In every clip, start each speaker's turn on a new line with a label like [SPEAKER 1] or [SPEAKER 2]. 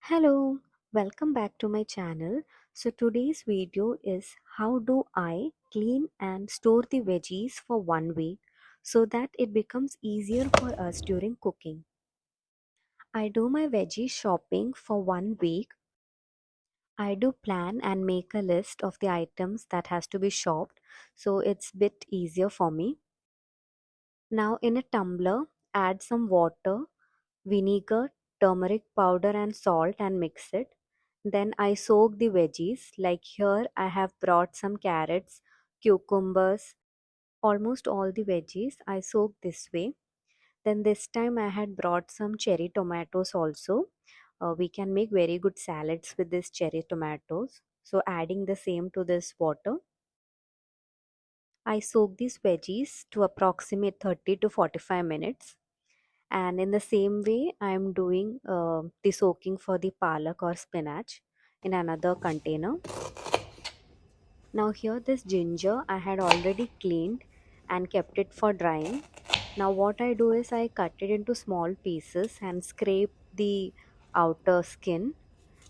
[SPEAKER 1] Hello, welcome back to my channel. So today's video is how do I clean and store the veggies for 1 week so that it becomes easier for us during cooking. I do my veggie shopping for 1 week. I do plan and make a list of the items that has to be shopped, so it's bit easier for me. Now in a tumbler, add some water, vinegar, turmeric powder and salt and mix it. Then I soak the veggies. Like here I have brought some carrots, cucumbers, almost all the veggies I soak this way. Then this time I had brought some cherry tomatoes also. We can make very good salads with this cherry tomatoes. So adding the same to this water. I soak these veggies to approximate 30 to 45 minutes. And in the same way I'm doing the soaking for the palak or spinach in another container. Now here this ginger I had already cleaned and kept it for drying. Now what I do is I cut it into small pieces and scrape the outer skin,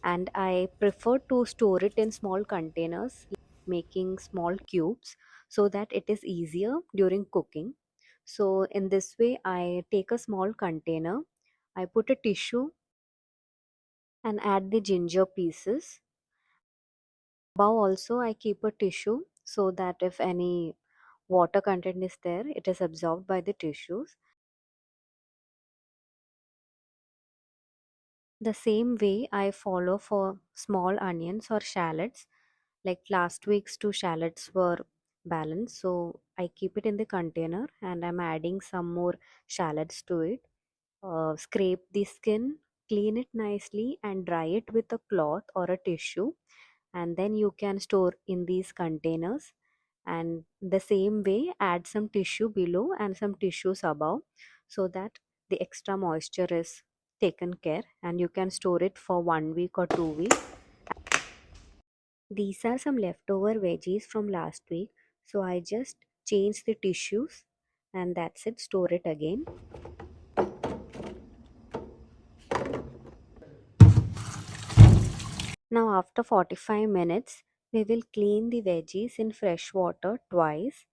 [SPEAKER 1] and I prefer to store it in small containers, making small cubes so that it is easier during cooking. So in this way I take a small container, I put a tissue and add the ginger pieces. Above also I keep a tissue so that if any water content is there, it is absorbed by the tissues. The same way I follow for small onions or shallots. Like last week's two shallots were balanced, so I keep it in the container and I'm adding some more shallots to it. Scrape the skin, clean it nicely and dry it with a cloth or a tissue, and then you can store in these containers. And the same way add some tissue below and some tissues above so that the extra moisture is taken care, and you can store it for 1 week or 2 weeks. These are some leftover veggies from last week, so I just change the tissues and that's it, store it again. Now after 45 minutes we will clean the veggies in fresh water twice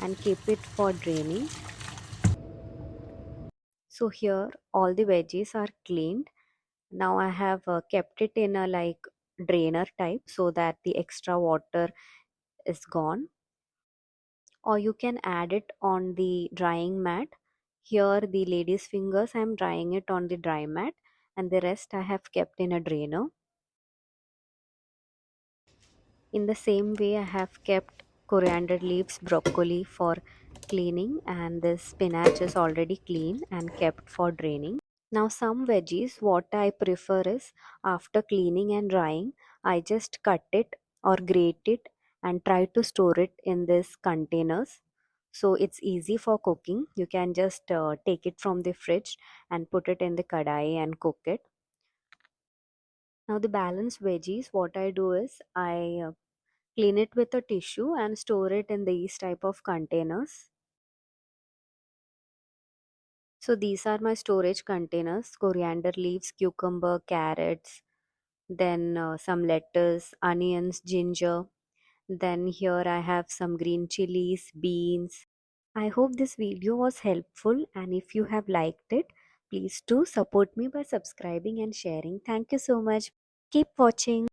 [SPEAKER 1] and keep it for draining. So here all the veggies are cleaned. Now I have kept it in a like drainer type so that the extra water is gone, or you can add it on the drying mat. Here the lady's fingers I am drying it on the dry mat, and the rest I have kept in a drainer. In the same way I have kept coriander leaves, broccoli for cleaning, and this spinach is already clean and kept for draining. Now some veggies what I prefer is after cleaning and drying I just cut it or grate it and try to store it in these containers. So it's easy for cooking. You can just take it from the fridge and put it in the kadai and cook it. Now the balanced veggies what I do is I clean it with a tissue and store it in these type of containers. So these are my storage containers: coriander leaves, cucumber, carrots, then some lettuce, onions, ginger. Then here I have some green chilies, beans. I hope this video was helpful, and if you have liked it, please do support me by subscribing and sharing. Thank you so much. Keep watching.